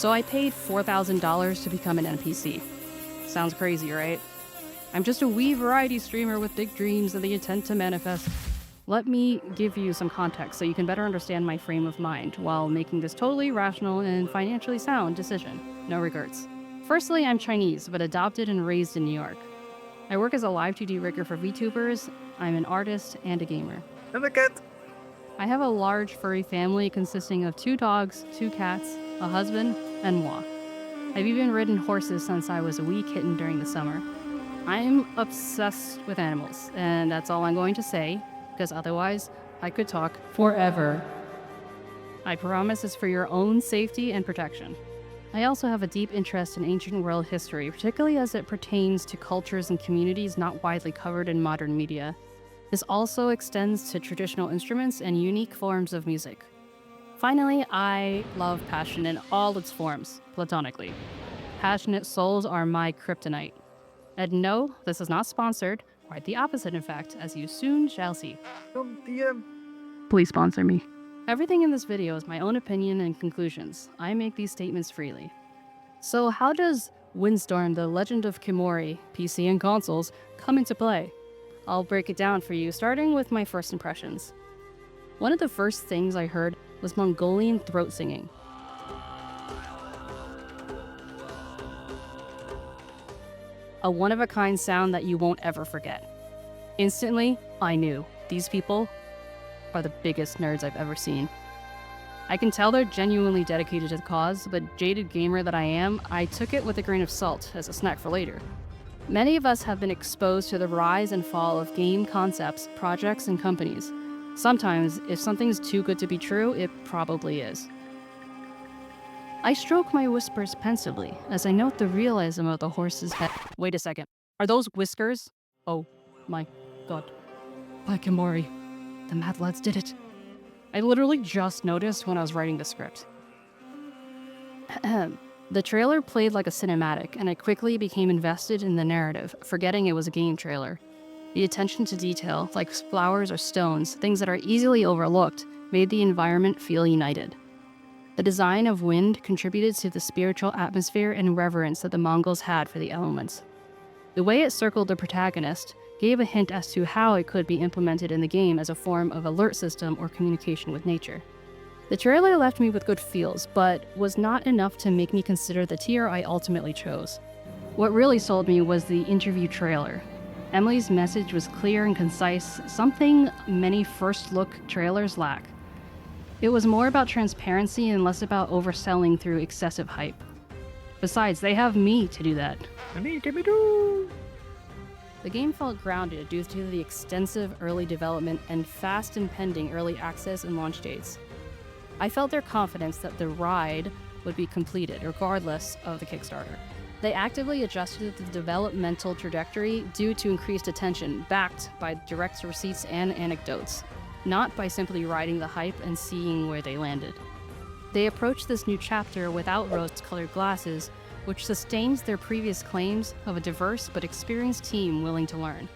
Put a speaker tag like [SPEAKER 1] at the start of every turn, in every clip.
[SPEAKER 1] So I paid $4,000 to become an NPC. Sounds crazy, right? I'm just a wee variety streamer with big dreams and the intent to manifest. Let me give you some context so you can better understand my frame of mind while making this totally rational and financially sound decision. No regrets. Firstly, I'm Chinese, but adopted and raised in New York. I work as a live 2D rigger for VTubers. I'm an artist and a gamer.
[SPEAKER 2] And a cat.
[SPEAKER 1] I have a large furry family consisting of 2 dogs, 2 cats, a husband, and moi. I've even ridden horses since I was a wee kitten during the summer. I'm obsessed with animals, and that's all I'm going to say, because otherwise I could talk forever. I promise it's for your own safety and protection. I also have a deep interest in ancient world history, particularly as it pertains to cultures and communities not widely covered in modern media. This also extends to traditional instruments and unique forms of music. Finally, I love passion in all its forms, platonically. Passionate souls are my kryptonite. And no, this is not sponsored, quite the opposite in fact, as you soon shall see.
[SPEAKER 2] Don't DM.
[SPEAKER 1] Please sponsor me. Everything in this video is my own opinion and conclusions. I make these statements freely. So how does Windstorm, the Legend of Khiimori, PC and consoles, come into play? I'll break it down for you, starting with my first impressions. One of the first things I heard was Mongolian throat singing. A one-of-a-kind sound that you won't ever forget. Instantly, I knew these people are the biggest nerds I've ever seen. I can tell they're genuinely dedicated to the cause, but jaded gamer that I am, I took it with a grain of salt as a snack for later. Many of us have been exposed to the rise and fall of game concepts, projects, and companies. Sometimes, if something's too good to be true, it probably is. I stroke my whiskers pensively as I note the realism of the horse's head. Wait a second. Are those whiskers? Oh my god. By Khiimori. The Mad Lads did it. I literally just noticed when I was writing the script. The trailer played like a cinematic, and I quickly became invested in the narrative, forgetting it was a game trailer. The attention to detail, like flowers or stones, things that are easily overlooked, made the environment feel united. The design of wind contributed to the spiritual atmosphere and reverence that the Mongols had for the elements. The way it circled the protagonist gave a hint as to how it could be implemented in the game as a form of alert system or communication with nature. The trailer left me with good feels, but was not enough to make me consider the tier I ultimately chose. What really sold me was the interview trailer. Emily's message was clear and concise, something many first-look trailers lack. It was more about transparency and less about overselling through excessive hype. Besides, they have me to do that. The game felt grounded due to the extensive early development and fast impending early access and launch dates. I felt their confidence that the ride would be completed regardless of the Kickstarter. They actively adjusted the developmental trajectory due to increased attention, backed by direct receipts and anecdotes, not by simply riding the hype and seeing where they landed. They approached this new chapter without rose-colored glasses, which sustains their previous claims of a diverse but experienced team willing to learn.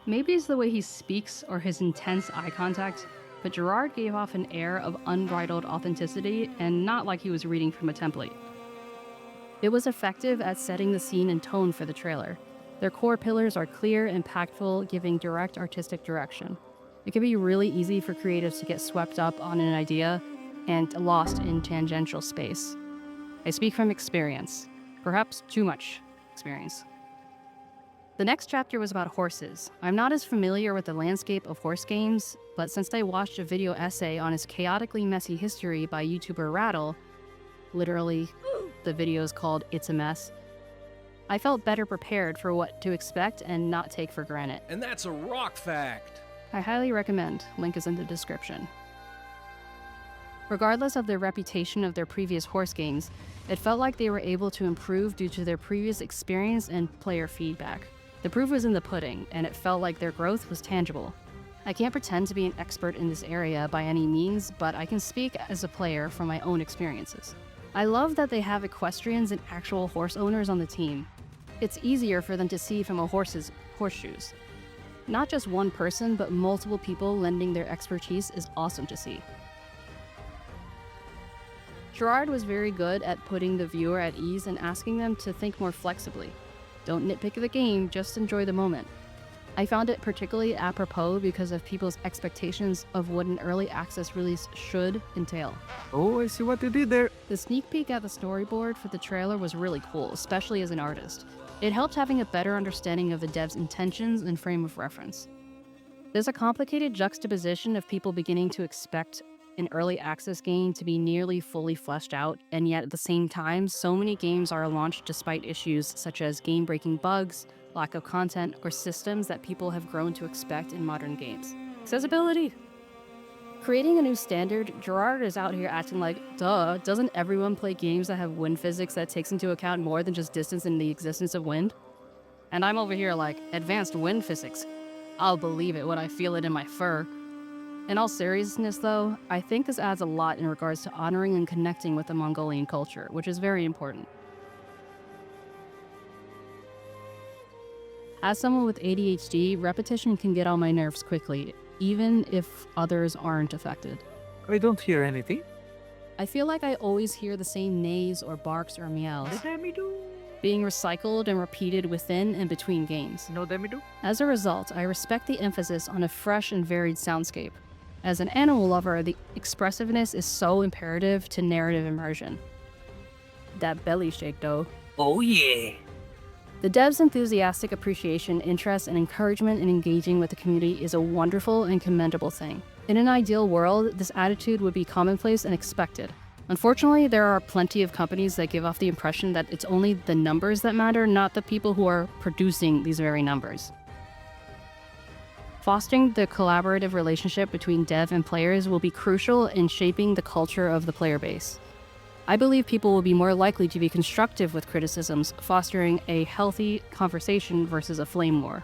[SPEAKER 1] Maybe it's the way he speaks or his intense eye contact, but Gerard gave off an air of unbridled authenticity and not like he was reading from a template. It was effective at setting the scene and tone for the trailer. Their core pillars are clear, impactful, giving direct artistic direction. It can be really easy for creatives to get swept up on an idea and lost in tangential space. I speak from experience, perhaps too much experience. The next chapter was about horses. I'm not as familiar with the landscape of horse games, but since I watched a video essay on his chaotically messy history by YouTuber Rattle, literally, the video is called It's a Mess, I felt better prepared for what to expect and not take for granted.
[SPEAKER 3] And that's a rock fact.
[SPEAKER 1] I highly recommend, link is in the description. Regardless of the reputation of their previous horse games, it felt like they were able to improve due to their previous experience and player feedback. The proof was in the pudding, and it felt like their growth was tangible. I can't pretend to be an expert in this area by any means, but I can speak as a player from my own experiences. I love that they have equestrians and actual horse owners on the team. It's easier for them to see from a horse's horseshoes. Not just one person, but multiple people lending their expertise is awesome to see. Gerard was very good at putting the viewer at ease and asking them to think more flexibly. Don't nitpick the game, just enjoy the moment. I found it particularly apropos because of people's expectations of what an early access release should entail.
[SPEAKER 2] Oh, I see what you did there.
[SPEAKER 1] The sneak peek at the storyboard for the trailer was really cool, especially as an artist. It helped having a better understanding of the dev's intentions and frame of reference. There's a complicated juxtaposition of people beginning to expect an early access game to be nearly fully fleshed out, and yet at the same time, so many games are launched despite issues such as game-breaking bugs, lack of content, or systems that people have grown to expect in modern games. Accessibility! Creating a new standard, Gerard is out here acting like, duh, doesn't everyone play games that have wind physics that takes into account more than just distance and the existence of wind? And I'm over here like, advanced wind physics. I'll believe it when I feel it in my fur. In all seriousness though, I think this adds a lot in regards to honoring and connecting with the Mongolian culture, which is very important. As someone with ADHD, repetition can get on my nerves quickly, even if others aren't affected.
[SPEAKER 2] I don't hear anything.
[SPEAKER 1] I feel like I always hear the same neighs or barks or meows being recycled and repeated within and between games.
[SPEAKER 2] No, let me do.
[SPEAKER 1] As a result, I respect the emphasis on a fresh and varied soundscape. As an animal lover, the expressiveness is so imperative to narrative immersion. That belly shake though.
[SPEAKER 2] Oh yeah.
[SPEAKER 1] The devs' enthusiastic appreciation, interest, and encouragement in engaging with the community is a wonderful and commendable thing. In an ideal world, this attitude would be commonplace and expected. Unfortunately, there are plenty of companies that give off the impression that it's only the numbers that matter, not the people who are producing these very numbers. Fostering the collaborative relationship between dev and players will be crucial in shaping the culture of the player base. I believe people will be more likely to be constructive with criticisms, fostering a healthy conversation versus a flame war.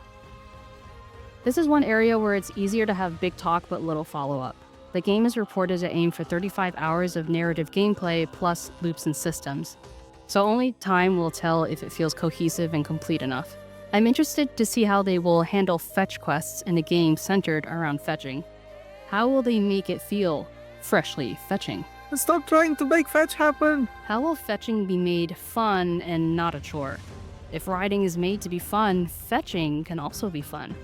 [SPEAKER 1] This is one area where it's easier to have big talk but little follow-up. The game is reported to aim for 35 hours of narrative gameplay plus loops and systems, so only time will tell if it feels cohesive and complete enough. I'm interested to see how they will handle fetch quests in a game centered around fetching. How will they make it feel freshly fetching?
[SPEAKER 2] Stop trying to make fetch happen.
[SPEAKER 1] How will fetching be made fun and not a chore? If riding is made to be fun, fetching can also be fun.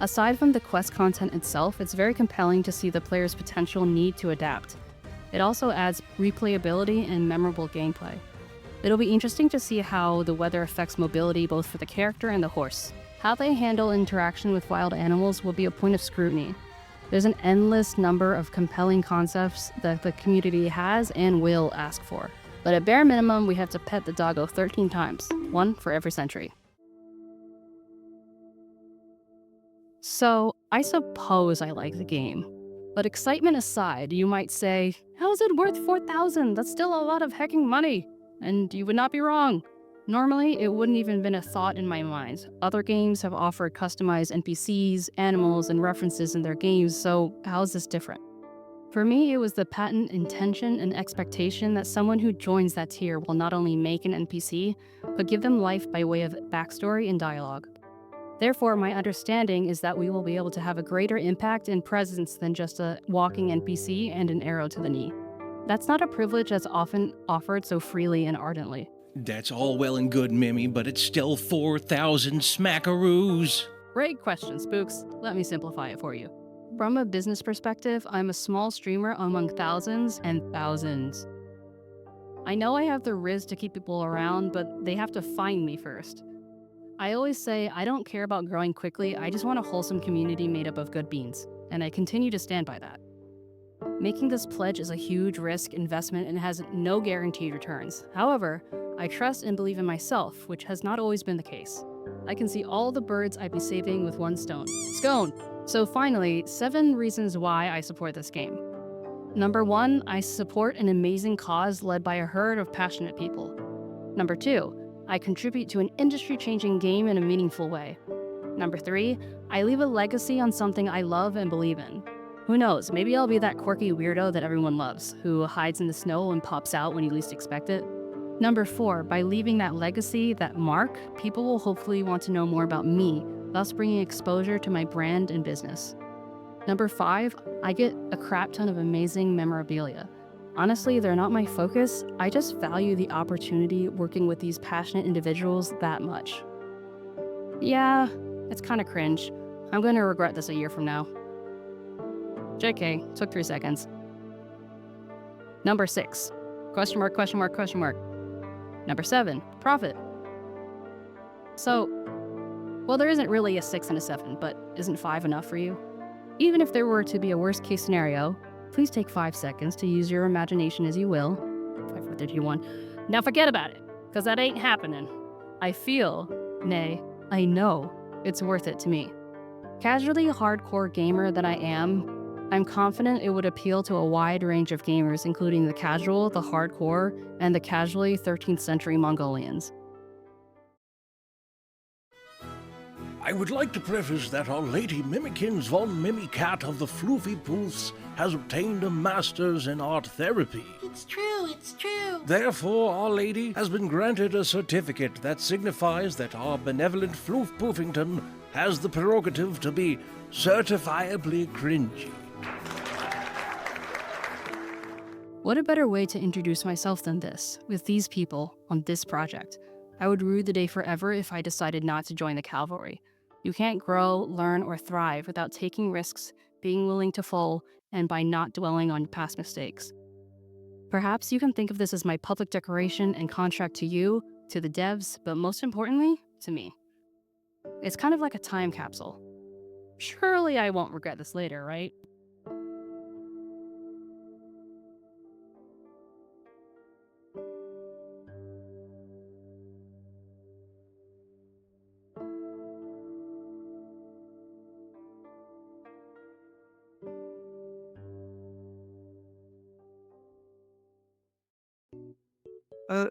[SPEAKER 1] Aside from the quest content itself, it's very compelling to see the player's potential need to adapt. It also adds replayability and memorable gameplay. It'll be interesting to see how the weather affects mobility both for the character and the horse. How they handle interaction with wild animals will be a point of scrutiny. There's an endless number of compelling concepts that the community has and will ask for. But at bare minimum, we have to pet the doggo 13 times, one for every century. So, I suppose I like the game. But excitement aside, you might say, how is it worth 4,000? That's still a lot of hecking money. And you would not be wrong. Normally, it wouldn't even been a thought in my mind. Other games have offered customized NPCs, animals, and references in their games, so how is this different? For me, it was the patent intention and expectation that someone who joins that tier will not only make an NPC, but give them life by way of backstory and dialogue. Therefore, my understanding is that we will be able to have a greater impact and presence than just a walking NPC and an arrow to the knee. That's not a privilege that's often offered so freely and ardently.
[SPEAKER 3] That's all well and good, Mimmy, but it's still 4,000 smackaroos.
[SPEAKER 1] Great question, Spooks. Let me simplify it for you. From a business perspective, I'm a small streamer among thousands and thousands. I know I have the riz to keep people around, but they have to find me first. I always say I don't care about growing quickly, I just want a wholesome community made up of good beans, and I continue to stand by that. Making this pledge is a huge risk investment and has no guaranteed returns. However, I trust and believe in myself, which has not always been the case. I can see all the birds I'd be saving with one stone. Scone! So finally, 7 reasons why I support this game. Number 1, I support an amazing cause led by a herd of passionate people. Number 2, I contribute to an industry-changing game in a meaningful way. Number 3, I leave a legacy on something I love and believe in. Who knows, maybe I'll be that quirky weirdo that everyone loves, who hides in the snow and pops out when you least expect it. Number 4, by leaving that legacy, that mark, people will hopefully want to know more about me, thus bringing exposure to my brand and business. Number 5, I get a crap ton of amazing memorabilia. Honestly, they're not my focus. I just value the opportunity working with these passionate individuals that much. Yeah, it's kind of cringe. I'm going to regret this a year from now. JK, took 3 seconds. Number 6. Question mark, question mark, question mark. Number 7. Profit. So, well, there isn't really a 6 and a 7, but isn't 5 enough for you? Even if there were to be a worst case scenario, please take 5 seconds to use your imagination as you will. 5, 4, 3, 2, 1. Now forget about it, because that ain't happening. I feel, nay, I know it's worth it to me. Casually hardcore gamer that I am, I'm confident it would appeal to a wide range of gamers, including the casual, the hardcore, and the casually 13th century Mongolians.
[SPEAKER 3] I would like to preface that our Lady Mimikins von Mimikat of the Floofy Poofs has obtained a master's in art therapy.
[SPEAKER 4] It's true, it's true.
[SPEAKER 3] Therefore, Our Lady has been granted a certificate that signifies that our benevolent Floof Poofington has the prerogative to be certifiably cringy.
[SPEAKER 1] What a better way to introduce myself than this, with these people, on this project. I would rue the day forever if I decided not to join the cavalry. You can't grow, learn, or thrive without taking risks, being willing to fall, and by not dwelling on past mistakes. Perhaps you can think of this as my public declaration and contract to you, to the devs, but most importantly, to me. It's kind of like a time capsule. Surely I won't regret this later, right?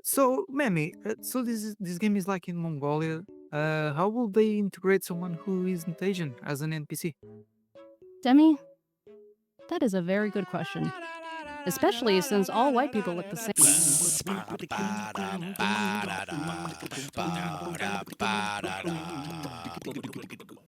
[SPEAKER 2] So Memi, so this game is like in Mongolia. How will they integrate someone who isn't Asian as an NPC?
[SPEAKER 1] Demi, that is a very good question. Especially since all white people look the same.